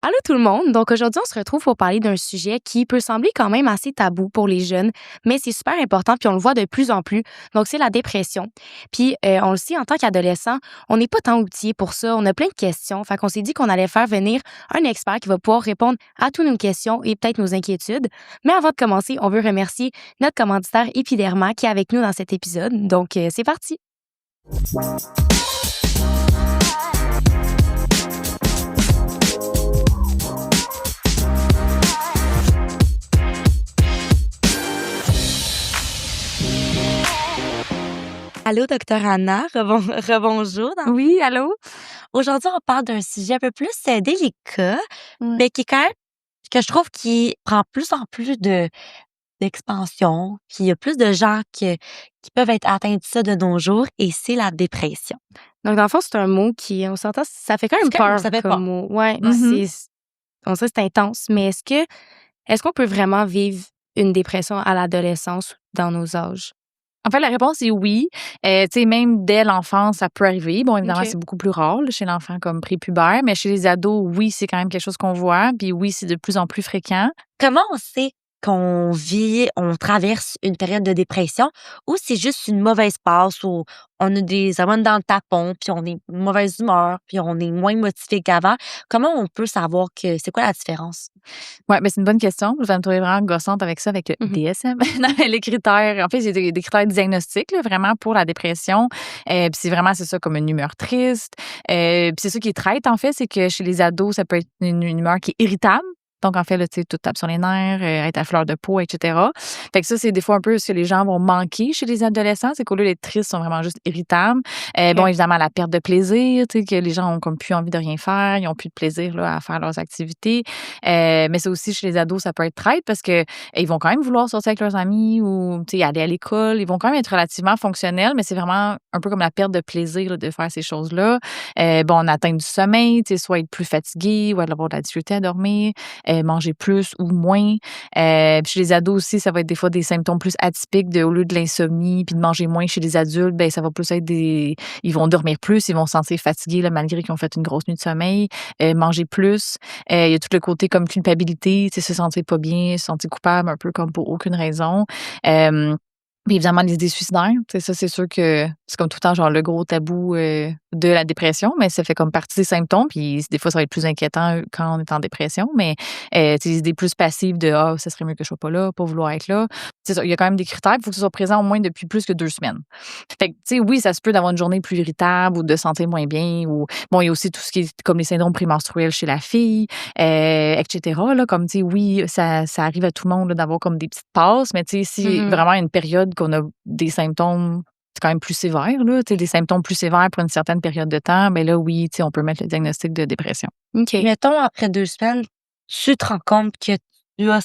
Allô tout le monde. Donc aujourd'hui, on se retrouve pour parler d'un sujet qui peut sembler quand même assez tabou pour les jeunes, mais c'est super important puis on le voit de plus en plus. Donc c'est la dépression. Puis on le sait en tant qu'adolescent, on n'est pas tant outillé pour ça, on a plein de questions. Fait qu'on s'est dit qu'on allait faire venir un expert qui va pouvoir répondre à toutes nos questions et peut-être nos inquiétudes. Mais avant de commencer, on veut remercier notre commanditaire Epiderma qui est avec nous dans cet épisode. Donc c'est parti. Allô, docteur Anna, rebonjour. Oui, allô? Aujourd'hui, on parle d'un sujet un peu plus délicat, Ouais. mais qui est quand même, que je trouve qui prend plus en plus d'expansion, puis il y a plus de gens qui peuvent être atteints de ça de nos jours, et c'est la dépression. Donc, dans le fond, c'est un mot qui, on s'entend, ça fait quand même peur Ça fait comme peur. mot. Ouais, Mhm. on sait que c'est intense, mais est-ce qu'on peut vraiment vivre une dépression à l'adolescence dans nos âges? En fait, la réponse est oui. Tu sais, même dès l'enfance, ça peut arriver. Bon, évidemment, OK. c'est beaucoup plus rare là, chez l'enfant comme prépubère, mais chez les ados, oui, c'est quand même quelque chose qu'on voit. Puis oui, c'est de plus en plus fréquent. Comment on sait on traverse une période de dépression ou c'est juste une mauvaise passe où on a des hormones dans le tapon, puis on est de mauvaise humeur, puis on est moins motivé qu'avant? Comment on peut savoir que c'est quoi la différence? Ouais, ben c'est une bonne question. Je vais me trouver vraiment gossante avec ça, avec le Mhm. DSM. Non, les critères, en fait, j'ai des critères diagnostiques, là, vraiment pour la dépression. Puis c'est ça, comme une humeur triste. Puis c'est ça qui est traite, en fait, c'est que chez les ados, ça peut être une humeur qui est irritable. Donc, en fait, là, tu sais, tout tape sur les nerfs, être à fleur de peau, etc. Fait que ça, c'est des fois un peu ce que les gens vont manquer chez les adolescents, c'est qu'au lieu d'être tristes, ils sont vraiment juste irritables. Bon, OK. évidemment, la perte de plaisir, tu sais, que les gens ont comme plus envie de rien faire, ils ont plus de plaisir là, à faire leurs activités. Mais c'est aussi chez les ados, ça peut être traite parce que ils vont quand même vouloir sortir avec leurs amis ou tu sais, aller à l'école. Ils vont quand même être relativement fonctionnels, mais c'est vraiment un peu comme la perte de plaisir là, de faire ces choses-là. Bon, on atteint du sommeil, tu sais, soit être plus fatigué ou avoir de la difficulté à dormir, manger plus ou moins. Puis chez les ados aussi, ça va être des fois des symptômes plus atypiques au lieu de l'insomnie puis de manger moins chez les adultes, ben ça va plus être ils vont dormir plus, ils vont se sentir fatigués là, malgré qu'ils ont fait une grosse nuit de sommeil, manger plus. Il y a tout le côté comme culpabilité, tu sais, se sentir pas bien, se sentir coupable un peu comme pour aucune raison. Puis évidemment, les idées suicidaires, tu sais, ça, c'est sûr que c'est comme tout le temps, genre, le gros tabou de la dépression, mais ça fait comme partie des symptômes. Puis des fois, ça va être plus inquiétant quand on est en dépression, mais tu sais, les idées plus passives de ah, ça serait mieux que je sois pas là, pas vouloir être là. C'est ça, il y a quand même des critères, il faut que ce soit présent au moins depuis plus que 2 semaines. Fait que, tu sais, oui, ça se peut d'avoir une journée plus irritable ou de se sentir moins bien. Ou bon, il y a aussi tout ce qui est comme les syndromes prémenstruels chez la fille, etc. Là, comme, tu sais, oui, ça arrive à tout le monde là, d'avoir comme des petites passes, mais tu sais, si Mhm. vraiment une période qu'on a des symptômes c'est quand même plus sévères, là, tu sais, des symptômes plus sévères pour une certaine période de temps, ben là, oui, tu sais, on peut mettre le diagnostic de dépression. OK. Mettons, après 2 semaines, tu te rends compte que tu as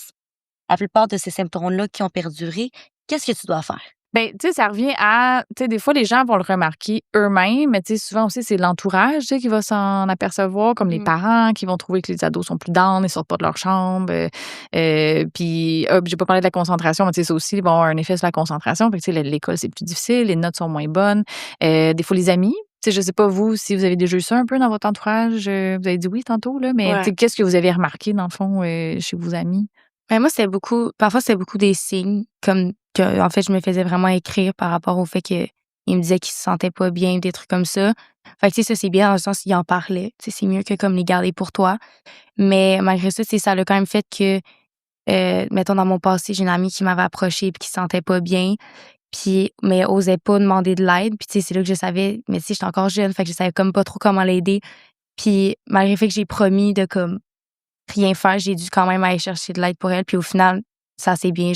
la plupart de ces symptômes-là qui ont perduré. Qu'est-ce que tu dois faire? Ben, tu sais, ça revient à, tu sais, des fois, les gens vont le remarquer eux-mêmes, mais tu sais, souvent aussi, c'est l'entourage, tu sais, qui va s'en apercevoir, comme les Mhm. parents qui vont trouver que les ados sont plus down, ils sortent pas de leur chambre. Puis, j'ai pas parlé de la concentration, mais tu sais, ça aussi, bon, un effet sur la concentration. Fait que, tu sais, l'école, c'est plus difficile, les notes sont moins bonnes. Des fois, les amis, tu sais, je sais pas vous, si vous avez déjà eu ça un peu dans votre entourage. Vous avez dit oui tantôt, là, mais tu Ouais. sais, qu'est-ce que vous avez remarqué, dans le fond, chez vos amis? Ouais, moi, parfois, c'est beaucoup des signes, comme que, en fait, je me faisais vraiment écrire par rapport au fait qu'il me disait qu'il se sentait pas bien, des trucs comme ça. Fait que, tu sais, ça, c'est bien dans le sens qu'il en parlait. Tu sais, c'est mieux que comme les garder pour toi. Mais malgré ça, tu sais, ça a quand même fait que, mettons, dans mon passé, j'ai une amie qui m'avait approchée puis qui se sentait pas bien, puis mais osait pas demander de l'aide. Puis, tu sais, c'est là que je savais, mais tu sais, j'étais encore jeune, fait que je savais comme pas trop comment l'aider. Puis, malgré le fait que j'ai promis de comme rien faire, j'ai dû quand même aller chercher de l'aide pour elle. Puis au final, ça s'est bien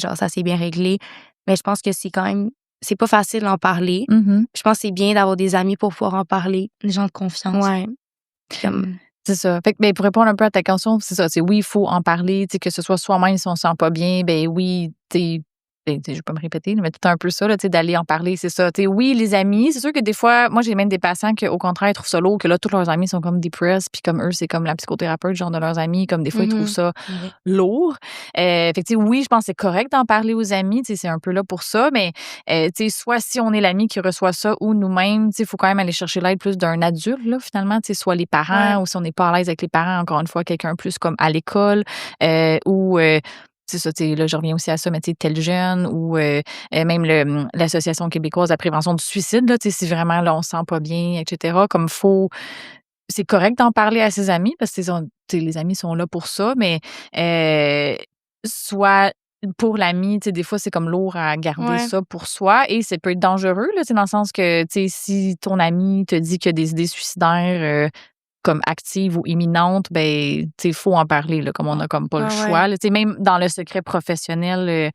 réglé. Mais je pense que c'est pas facile d'en parler. Mm-hmm. Je pense que c'est bien d'avoir des amis pour pouvoir en parler. Les gens de confiance. Ouais. Comme, C'est ça. Fait que, ben, pour répondre un peu à ta question, c'est ça. C'est oui, il faut en parler, tu sais, que ce soit soi-même si on se sent pas bien, ben oui, tu sais, je vais pas me répéter, mais tout un peu ça, là, d'aller en parler, c'est ça. Oui, les amis, c'est sûr que des fois, moi, j'ai même des patients qu'au contraire, ils trouvent ça lourd, que là, tous leurs amis sont comme depressed, puis comme eux, c'est comme la psychothérapeute, genre de leurs amis, comme des fois, ils trouvent ça lourd. Fait que, oui, je pense que c'est correct d'en parler aux amis, c'est un peu là pour ça, mais soit si on est l'ami qui reçoit ça ou nous-mêmes, il faut quand même aller chercher l'aide plus d'un adulte, là, finalement, soit les parents, ou si on n'est pas à l'aise avec les parents, encore une fois, quelqu'un plus comme à l'école, ou c'est ça, là, je reviens aussi à ça, mais tel jeune ou même l'Association québécoise de la prévention du suicide, là, si vraiment là, on se sent pas bien, etc., comme c'est correct d'en parler à ses amis parce que les amis sont là pour ça, mais soit pour l'ami, des fois, c'est comme lourd à garder ça pour soi et ça peut être dangereux, là, dans le sens que si ton ami te dit qu'il y a des idées suicidaires comme active ou imminente, ben, il faut en parler, là, comme on n'a comme pas le choix. Là, même dans le secret professionnel,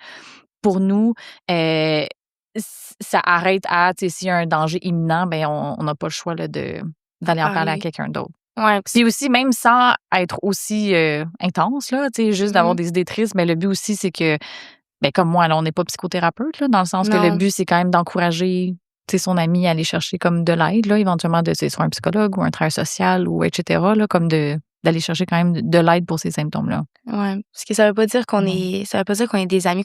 pour nous, ça arrête à, s'il y a un danger imminent, ben, on n'a pas le choix là, d'aller en parler à quelqu'un d'autre. Ouais, Puis aussi, même sans être aussi intense, là, juste d'avoir des idées tristes, mais le but aussi, c'est que, ben, comme moi, là, on n'est pas psychothérapeute, là, dans le sens que le but, c'est quand même d'encourager son ami à aller chercher comme de l'aide, là, éventuellement de soit un psychologue ou un travailleur social ou etc., là, comme d'aller chercher quand même de l'aide pour ces symptômes-là. Ouais, parce que ça veut pas dire qu'on est des amis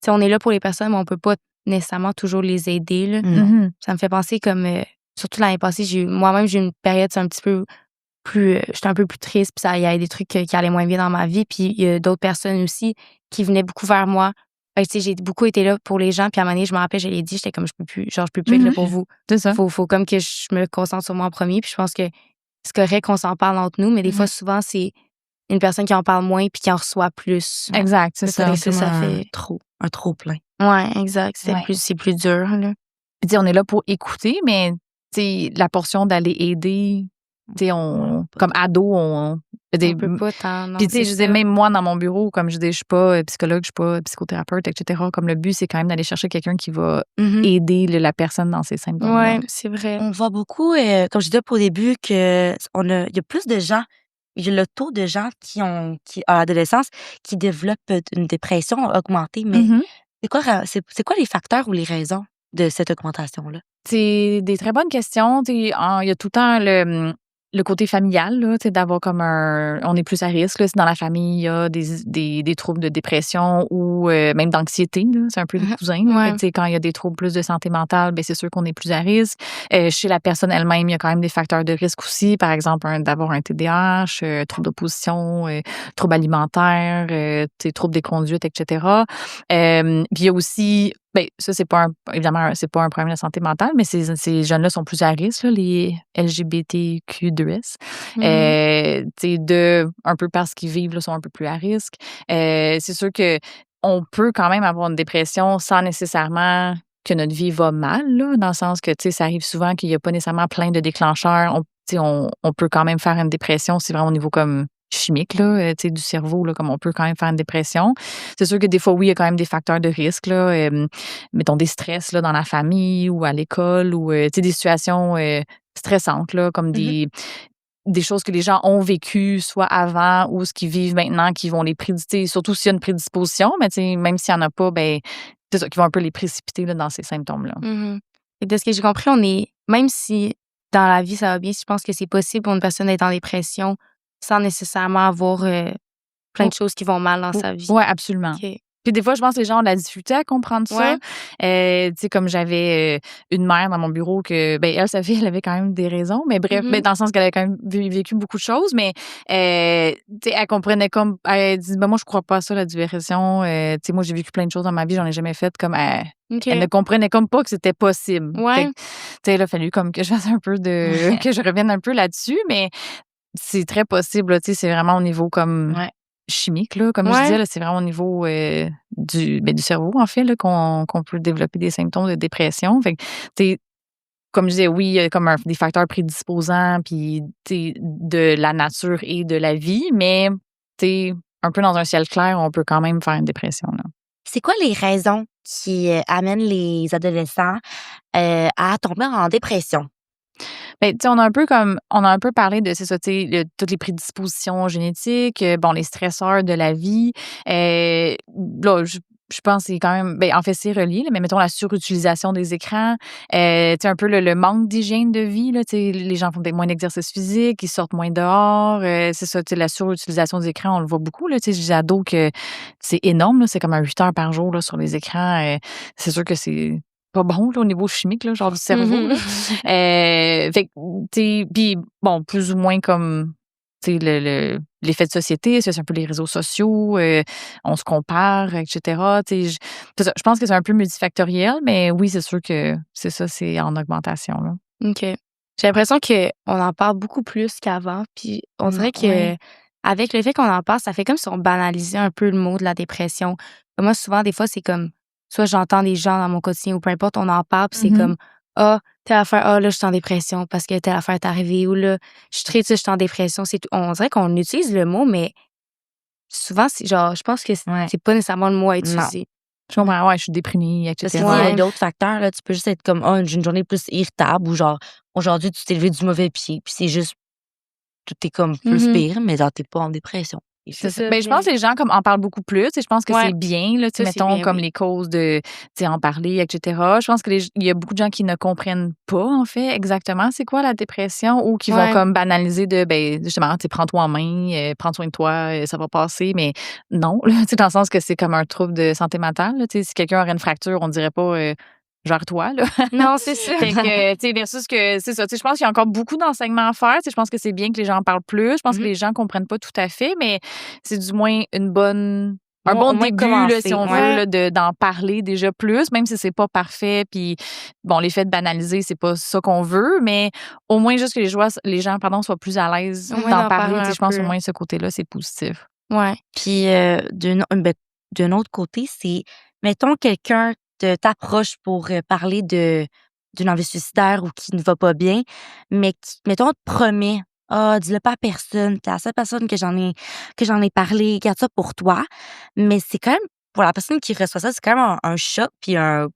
on est là pour les personnes, mais on peut pas nécessairement toujours les aider, là. Ça me fait penser comme surtout l'année passée, moi-même j'ai eu une période c'est un petit peu plus j'étais un peu plus triste, puis il y avait des trucs qui allaient moins bien dans ma vie, puis il y a d'autres personnes aussi qui venaient beaucoup vers moi. Fait que, j'ai beaucoup été là pour les gens, puis à un moment donné, je me rappelle, je l'ai dit, j'étais comme je peux plus être là pour vous. C'est ça. Faut comme que je me concentre sur moi en premier, puis je pense que c'est correct qu'on s'en parle entre nous, mais des fois souvent c'est une personne qui en parle moins puis qui en reçoit plus. Exact, c'est ça. Ça fait un trop plein. Ouais, exact, c'est plus dur là. Puis on est là pour écouter, mais la portion d'aller aider, comme ado, on peut pas tant. Puis je disais même moi dans mon bureau, comme je dis, je suis pas psychologue, je suis pas psychothérapeute, etc. Comme le but, c'est quand même d'aller chercher quelqu'un qui va aider la personne dans ses symptômes. Ouais, c'est vrai. On voit beaucoup, comme je disais au début, il y a plus de gens, il y a le taux de gens à l'adolescence, qui développent une dépression a augmenté. Mais c'est quoi les facteurs ou les raisons de cette augmentation-là? C'est des très bonnes questions. Il y a tout le temps le côté familial, là, d'avoir comme on est plus à risque, là, si dans la famille, il y a des troubles de dépression ou même d'anxiété, là, c'est un peu des cousins. Là. Fait que, quand il y a des troubles plus de santé mentale, ben, c'est sûr qu'on est plus à risque. Chez la personne elle-même, il y a quand même des facteurs de risque aussi. Par exemple, d'avoir un TDAH, trouble d'opposition, trouble alimentaire, trouble des conduites, etc. Puis il y a aussi ben, ça, évidemment, c'est pas un problème de santé mentale, mais ces jeunes-là sont plus à risque, là, les LGBTQ2S. Un peu parce qu'ils vivent, là, sont un peu plus à risque. C'est sûr que on peut quand même avoir une dépression sans nécessairement que notre vie va mal, là, dans le sens que, ça arrive souvent qu'il n'y a pas nécessairement plein de déclencheurs. On peut quand même faire une dépression, c'est vraiment au niveau comme chimique là, du cerveau, là, comme on peut quand même faire une dépression. C'est sûr que des fois, oui, il y a quand même des facteurs de risque, là, mettons des stress là, dans la famille ou à l'école ou des situations stressantes, là, comme des choses que les gens ont vécues, soit avant ou ce qu'ils vivent maintenant, qui vont les prédisposer, surtout s'il y a une prédisposition, mais même s'il n'y en a pas, ben, c'est ça, qui vont un peu les précipiter là, dans ces symptômes-là. Et de ce que j'ai compris, même si dans la vie ça va bien, je pense que c'est possible pour une personne d'être en dépression sans nécessairement avoir plein de choses qui vont mal dans sa vie. Oui, absolument. Okay. Puis des fois, je pense que les gens ont de la difficulté à comprendre ça. Comme j'avais une mère dans mon bureau que, ben, sa fille, elle avait quand même des raisons, mais bref, ben, dans le sens qu'elle avait quand même vécu beaucoup de choses, mais elle comprenait comme, elle dit, ben, moi, je crois pas à ça, la dépression. Moi, j'ai vécu plein de choses dans ma vie, j'en ai jamais fait, comme elle ne comprenait comme pas que c'était possible. Il a fallu comme que je fasse un peu que je revienne un peu là-dessus, mais c'est très possible, là, c'est vraiment au niveau comme chimique, là, comme je disais, là, c'est vraiment au niveau du cerveau, en fait, là, qu'on peut développer des symptômes de dépression. Fait que, comme je disais, oui, il y a comme des facteurs prédisposants, puis de la nature et de la vie, mais un peu dans un ciel clair, on peut quand même faire une dépression. Là. C'est quoi les raisons qui amènent les adolescents à tomber en dépression? Ben, on a un peu parlé de, c'est ça, toutes les prédispositions génétiques, les stresseurs de la vie. Là, je pense que c'est quand même, en fait, c'est relié, là, mais mettons la surutilisation des écrans, tu sais, un peu le manque d'hygiène de vie, là, tu sais, les gens font peut-être moins d'exercice physique, ils sortent moins dehors, c'est ça, tu sais, la surutilisation des écrans, on le voit beaucoup, là, tu sais, je dis ados que c'est énorme, là, c'est comme 8 heures par jour, là, sur les écrans, c'est sûr que c'est pas bon, là, au niveau chimique, là, genre du cerveau, là. Fait que, tu sais, puis bon, plus ou moins comme, tu sais, l'effet de société, c'est un peu les réseaux sociaux, on se compare, etc. Tu sais, c'est ça, je pense que c'est un peu multifactoriel, mais oui, c'est sûr que c'est ça, c'est en augmentation, là. OK. J'ai l'impression qu'on en parle beaucoup plus qu'avant, puis on dirait Ouais. que avec le fait qu'on en parle, ça fait comme si on banalisait un peu le mot de la dépression. Moi, souvent, des fois, c'est comme, soit j'entends des gens dans mon quotidien ou peu importe, on en parle, puis c'est comme, ah, telle affaire, ah, là, je suis en dépression parce que telle affaire est arrivée, ou là, je suis triste, je suis en dépression. C'est tout. On dirait qu'on utilise le mot, mais souvent, c'est genre, je pense que Ouais. c'est pas nécessairement le mot à Non. utiliser. Je comprends, ouais, je suis déprimée, Parce etc. qu'il y a Ouais. d'autres facteurs, là. Tu peux juste être comme, j'ai une journée plus irritable ou genre, aujourd'hui, tu t'es levé du mauvais pied, puis c'est juste, tout est comme plus Mhm. pire, mais genre, t'es pas en dépression. Et C'est c'est ça. Ben, je pense que les gens comme en parlent beaucoup plus et je pense que Ouais. c'est bien, là, tu sais, Ça, c'est mettons bien, comme oui. les causes de, tu sais, en parler, etc. Je pense que il y a beaucoup de gens qui ne comprennent pas, en fait, exactement c'est quoi la dépression ou qui vont Ouais. comme banaliser de, ben, justement, tu sais, prends-toi en main, prends soin de toi, ça va passer. Mais non, là, tu sais, dans le sens que c'est comme un trouble de santé mentale, là, tu sais, si quelqu'un aurait une fracture, on dirait pas, gère-toi, là. Non, c'est ça. Fait que, tu sais, versus que, c'est ça, tu sais, je pense qu'il y a encore beaucoup d'enseignements à faire. Tu sais, je pense que c'est bien que les gens en parlent plus. Je pense que Mhm. les gens comprennent pas tout à fait, mais c'est du moins un Au bon moins début, là, si commencer, on ouais. veut, là, d'en parler déjà plus, même si c'est pas parfait. Puis, bon, l'effet de banaliser, c'est pas ça qu'on veut, mais au moins juste que les gens, pardon, soient plus à l'aise Au moins d'en d'en parler. parler Tu sais, un je pense au peu. moins ce côté-là, c'est positif. Ouais. Puis, d'un autre côté, c'est, mettons, quelqu'un t'approche pour parler d'une envie suicidaire ou qui ne va pas bien, mais qui, mettons, te promet, dis-le pas à personne, t'es la seule personne que j'en ai parlé, garde ça pour toi. Mais c'est quand même, pour la personne qui reçoit ça, c'est quand même un choc, puis un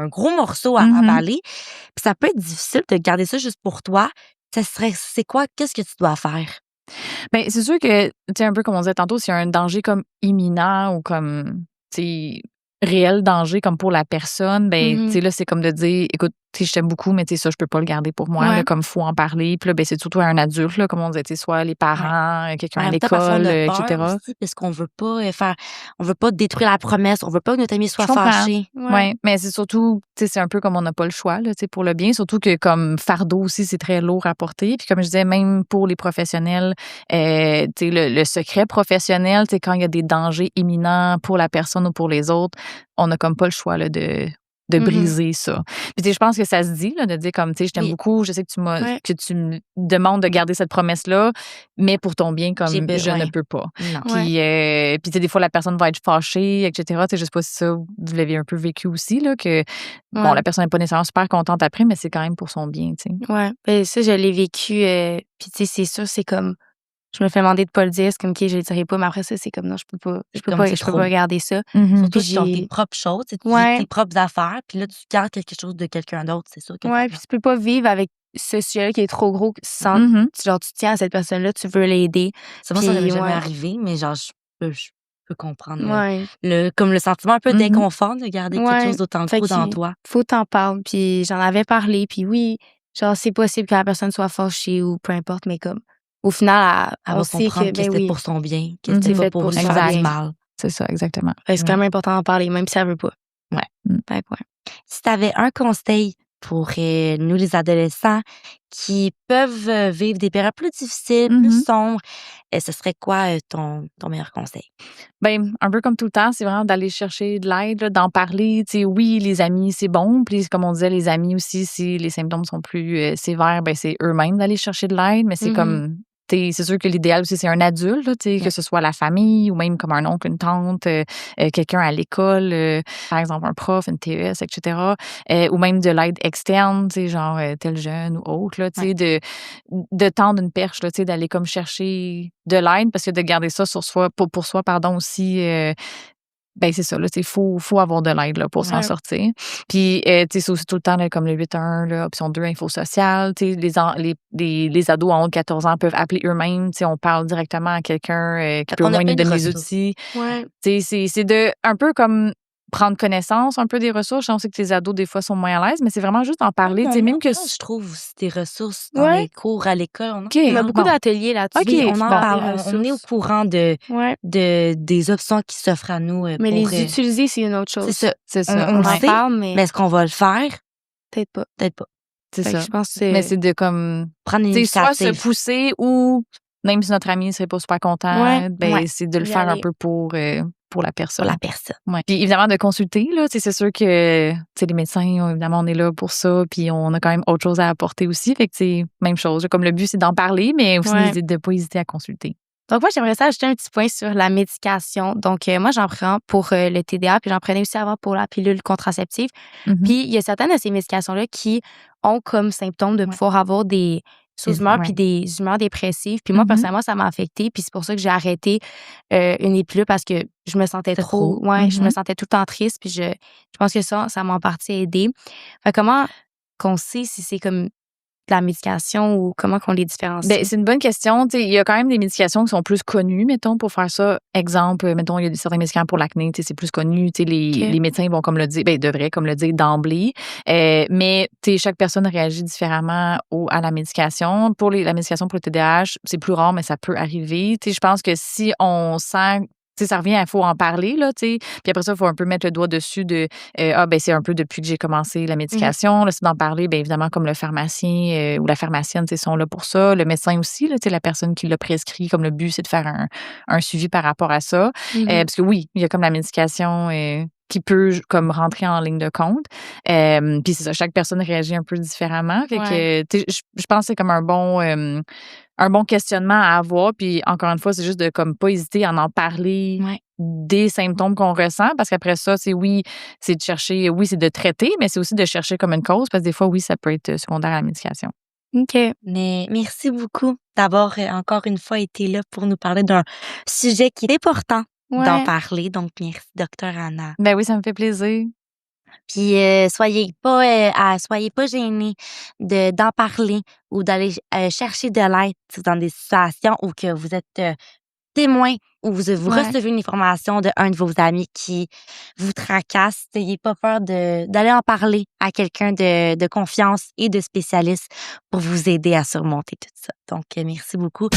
gros morceau à Mhm. avaler. Puis ça peut être difficile de garder ça juste pour toi. C'est quoi, qu'est-ce que tu dois faire? Ben, c'est sûr que, tu sais, un peu comme on disait tantôt, s'il y a un danger comme imminent ou comme, tu sais, réel danger comme pour la personne, ben, tu Mhm. sais, là, c'est comme de dire, écoute, tu sais, je t'aime beaucoup, mais tu sais, ça, je peux pas le garder pour moi, Ouais. là, comme faut en parler. Puis là, ben, c'est surtout un adulte, là, comme on disait, tu sais, soit les Ouais. parents, quelqu'un En à même temps, parfois, on l'école, a peur etc. aussi parce qu'on veut pas on veut pas détruire la promesse, on veut pas que notre ami Je soit comprends. fâché. Ouais. Ouais, mais c'est surtout, tu sais, c'est un peu comme on n'a pas le choix, là, tu sais, pour le bien. Surtout que comme fardeau aussi, c'est très lourd à porter. Puis comme je disais, même pour les professionnels, tu sais, le secret professionnel, tu sais, quand il y a des dangers imminents pour la personne ou pour les autres, on n'a comme pas le choix, là, de Mhm. briser ça. Puis tu sais, je pense que ça se dit, là, de dire comme, tu sais, je t'aime Oui. beaucoup, je sais Ouais. que tu me demandes de garder cette promesse-là, mais pour ton bien, comme je ne Ouais. peux pas. Non. Ouais. Puis tu sais, des fois, la personne va être fâchée, etc. Tu sais, je sais pas si ça, vous l'avez un peu vécu aussi, là, que, bon, Ouais. la personne n'est pas nécessairement super contente après, mais c'est quand même pour son bien, tu sais. Ouais. Ben, ça, je l'ai vécu. Puis, tu sais, c'est sûr, c'est comme, je me fais demander de pas le dire. C'est comme, OK, je le dirai pas. Mais après ça, c'est comme, non, C'est comme c'est je peux trop. pas garder ça. Mhm. Surtout Puis si dans tes j'ai, propres choses, tu sais, tu vis ouais. tes propres affaires, puis là, tu gardes quelque chose de quelqu'un d'autre, c'est sûr que ça Ouais. peut. Puis tu peux pas vivre avec ce sujet qui est trop gros sans, Mhm. genre, tu tiens à cette personne-là, tu veux l'aider. Moi, ça m'est Puis, jamais ouais. arrivé, mais genre, je peux comprendre Ouais. comme le sentiment un peu Mhm. d'inconfort de garder quelque Ouais. chose d'autant Fait gros dans que toi. faut t'en parler. Puis j'en avais parlé. Puis oui, genre, c'est possible que la personne soit fâchée ou peu importe, mais comme, au final, Elle on va sait comprendre que, que ben c'était oui, pour son bien, que Mhm. c'était c'est pas fait pour pour lui son faire du bien. mal. C'est ça, exactement. Fait que c'est quand même important d'en parler, même si elle veut pas. Ouais. Mm. Fait que ouais. Si tu avais un conseil pour nous, les adolescents, qui peuvent vivre des périodes plus difficiles, plus Mhm. sombres, ce serait quoi ton meilleur conseil? Ben, un peu comme tout le temps, c'est vraiment d'aller chercher de l'aide, là, d'en parler. Tu sais, oui, les amis, c'est bon. Puis, comme on disait, les amis aussi, si les symptômes sont plus sévères, ben, c'est eux-mêmes d'aller chercher de l'aide. Mais c'est Mhm. comme, tu sais, c'est sûr que l'idéal aussi, c'est un adulte, là, tu sais, que Ouais. ce soit la famille ou même comme un oncle, une tante, quelqu'un à l'école, par exemple, un prof, une TES, etc. Ou même de l'aide externe, tu sais, genre tel jeune ou autre, là, tu sais, Ouais. de tendre une perche, là, tu sais, d'aller comme chercher de l'aide parce que de garder ça sur soi, pour soi, pardon, aussi, Ben c'est ça, là, faut avoir de l'aide là, pour s'en Ouais. sortir. Puis, c'est aussi tout le temps là, comme le 811, là, option 2, info sociale. Les ados en haut de 14 ans peuvent appeler eux-mêmes. On parle directement à quelqu'un qui peut au On a moins nous plein de donner des ressources. outils. Ouais. C'est de un peu comme prendre connaissance un peu des ressources. On sait que les ados, des fois, sont moins à l'aise, mais c'est vraiment juste en parler. Même que... Je trouve aussi des ressources dans Ouais. les cours à l'école. On en OK, On a beaucoup parle. d'ateliers là-dessus. OK, Oui, on en bon. parle. Des On est au ressources. courant Ouais. des options qui s'offrent à nous Mais pour... les utiliser, c'est une autre c'est chose. ça. C'est ça. On On le en sait, parle, mais mais est-ce qu'on va le faire? peut-être pas. Peut-être pas. C'est Fait que ça. je pense Mais que c'est de comme... Prendre soit se l'initiative. pousser ou, même si notre ami ne serait pas super content, Ouais. ben Ouais. c'est de le Y faire un aller. peu pour la Pour personne. la personne. Ouais. Puis évidemment, de consulter, là, c'est sûr que les médecins, évidemment, on est là pour ça, puis on a quand même autre chose à apporter aussi. Fait que même chose. Comme le but, c'est d'en parler, mais aussi Ouais. de ne pas hésiter à consulter. Donc, moi, j'aimerais ça ajouter un petit point sur la médication. Donc, moi, j'en prends pour le TDA, puis j'en prenais aussi avant pour la pilule contraceptive. Mhm. Puis, il y a certaines de ces médications-là qui ont comme symptôme de Ouais. pouvoir avoir des sous-humeurs puis ouais. des humeurs dépressives. Puis moi, Mhm. personnellement, ça m'a affectée. Puis c'est pour ça que j'ai arrêté une pilule parce que je me sentais C'était trop... trop. Ouais, je me Mhm. sentais tout le temps triste. Puis je pense que ça m'a en partie aidée. Fait comment qu'on sait si c'est comme de la médication ou comment qu'on les différencie? Ben, c'est une bonne question. Il y a quand même des médications qui sont plus connues, mettons, pour faire ça. Exemple, mettons, il y a certains médicaments pour l'acné, c'est plus connu. Les médecins vont comme le dire, ben, devraient comme le dire d'emblée. Mais chaque personne réagit différemment à la médication. Pour la médication pour le TDAH, c'est plus rare, mais ça peut arriver. Je pense que si on sent... ça revient, il faut en parler, là, puis après ça, il faut un peu mettre le doigt dessus de ben c'est un peu depuis que j'ai commencé la médication. Là, c'est d'en parler, bien évidemment, comme le pharmacien ou la pharmacienne, sont là pour ça. Le médecin aussi, là, la personne qui l'a prescrit, comme le but, c'est de faire un suivi par rapport à ça. Parce que oui, il y a comme la médication qui peut comme rentrer en ligne de compte. Puis c'est ça, chaque personne réagit un peu différemment. Fait que je pense que c'est comme un bon questionnement à avoir. Puis encore une fois, c'est juste de comme pas hésiter à en parler des symptômes qu'on ressent. Parce qu'après ça, c'est de chercher, c'est de traiter, mais c'est aussi de chercher comme une cause. Parce que des fois, ça peut être secondaire à la médication. OK. Mais merci beaucoup d'avoir encore une fois été là pour nous parler d'un sujet qui est important d'en parler. Donc, merci, Dr. Anna. Ben oui, ça me fait plaisir. Puis soyez pas gênés d'en parler ou d'aller chercher de l'aide dans des situations où que vous êtes témoin ou vous recevez une information d'un de vos amis qui vous tracasse. N'ayez pas peur d'aller en parler à quelqu'un de confiance et de spécialiste pour vous aider à surmonter tout ça. Donc merci beaucoup.